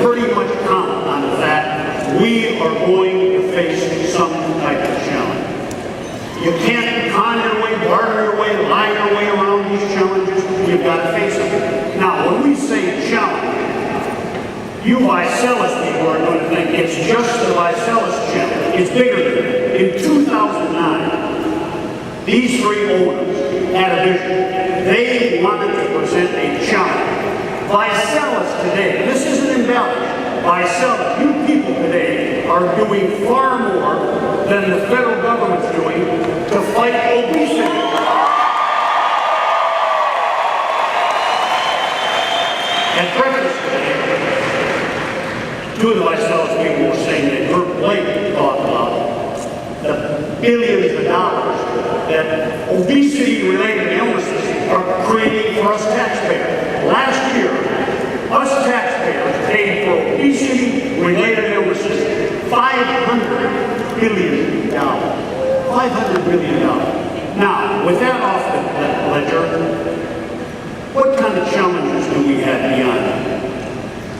pretty much count on the fact we are going to face some type of challenge. You can't con your way, barter your way, lie your way around these challenges. You've got to face them. Now, when we say challenge, you Vicelis people are going to think it's just the Vicelis challenge. It's bigger than that. In 2009, these three owners had a vision. They wanted to present a challenge. Vicelis today, this isn't embellished, Vicelis, you people today are doing far more than the federal government's doing to fight obesity. At breakfast today, two of the Vicelis people were saying they heard Blake talk about the billions of dollars that obesity-related illnesses are creating for us taxpayers. Last year, us taxpayers paid for obesity-related illnesses $500 billion. $500 billion. Now, with that off the ledger, what kind of challenges do we have beyond that?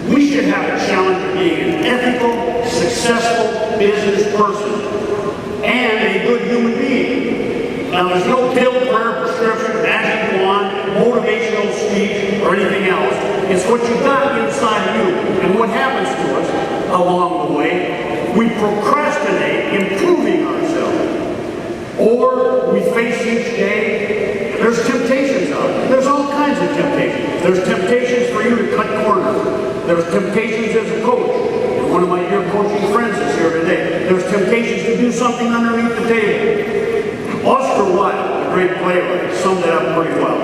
We should have a challenge of being an ethical, successful business person and a good human being. Now, there's no pill, prayer, prescription, magic wand, motivational speech, or anything else. It's what you got inside of you. And what happens to us along the way, we procrastinate improving ourselves. Or we face each day, there's temptations out there. There's all kinds of temptations. There's temptations for you to cut corners. There's temptations as a coach. And one of my dear coaching friends is here today. There's temptations to do something underneath the table. Oscar Wilde, the great playwright, summed it up pretty well.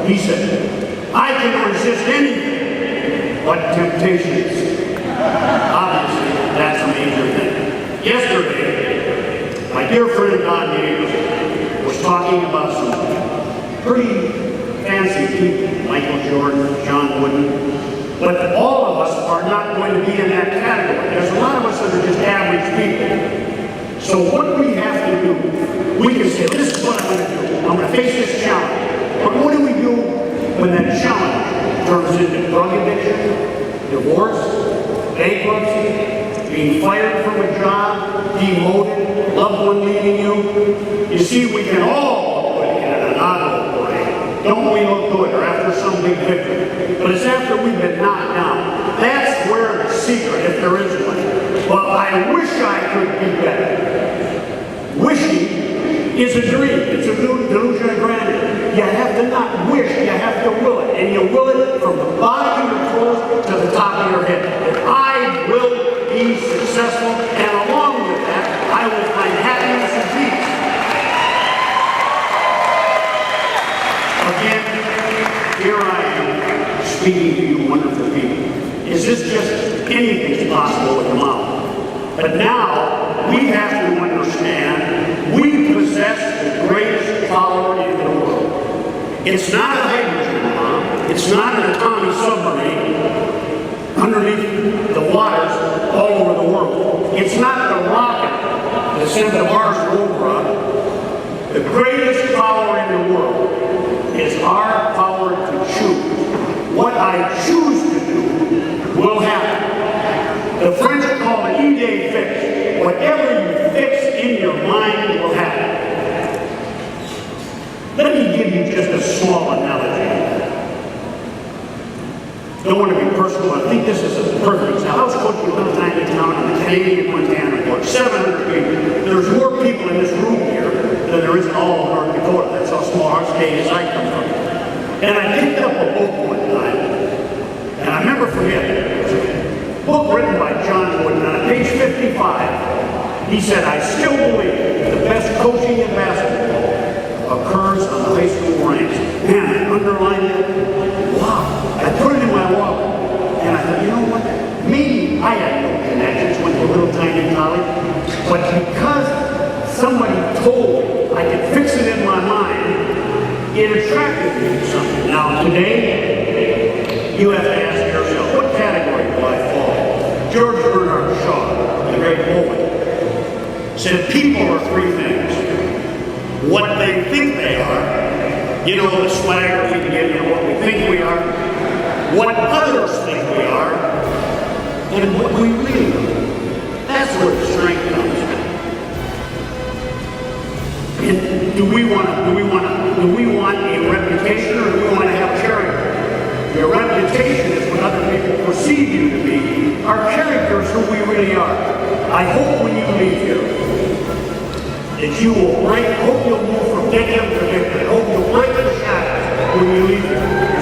He said, I can resist anything but temptations. Obviously, that's a major thing. Yesterday, my dear friend Don Davis was talking about some pretty fancy people, Michael Jordan, John Wooden, but all of us are not going to be in that category. There's a lot of us that are just average people. So what we have to do, we can say, this is what I'm going to do. I'm going to face this challenge. But what do we do when that challenge turns into drug addiction, divorce, bankruptcy, being fired from a job, demoted, loved one leaving you? You see, we can all look good in an inaugural parade. Don't we look good, or after some big victory? But it's after we've been knocked down. That's where the secret, if there is one. But I wish I could be better. Wishing is a dream. It's a delusion of grandeur. You have to not wish, you have to will it. And you will it from the bottom of your toes to the top of your head. And I will be successful, and along with that, I will find happiness and peace. Again, here I am speaking to you wonderful people. Is this just anything's possible with the mouth? But now, we have to understand we possess the greatest power in the world. It's not a hydrogen bomb. It's not an atomic submarine underneath the waters all over the world. It's not the rocket that sent the Mars rover up. The greatest power in the world is our power to choose. What I choose to do will happen. The French call it idée fixe. Whatever you fix in your mind will happen. Let me give you just a small analogy. Don't want to be personal, but I think this is a perfect example. I was coaching a little tiny town in the Canadian Montana Report. 700 people. There's more people in this room here than there is in all of North Dakota. That's how small our state is I come from. And I picked up a book one time, and I never forget it. Book written by John Wooden, on page 55, he said, I still believe the best coaching in basketball occurs on the high school ranks. Man, I underlined it. Wow. I put it in my wallet. And I thought, you know what? Maybe I had no connections with the little tiny college, but because somebody told me I could fix it in my mind, it attracted me to something. Now today, you have to ask yourself, what category do I fall? George Bernard Shaw, the great poet, said people are three things. What they think they are, you know, the swagger we can get, you know, what we think we are, what others think we are, than what we really are. That's where the strength comes from. And do we want a reputation, or do we want to have character? Your reputation is what other people perceive you to be. Our character is who we really are. I hope when you leave here that you will break, hope you'll move from victim to victim. I hope you'll break the shadows when you leave here.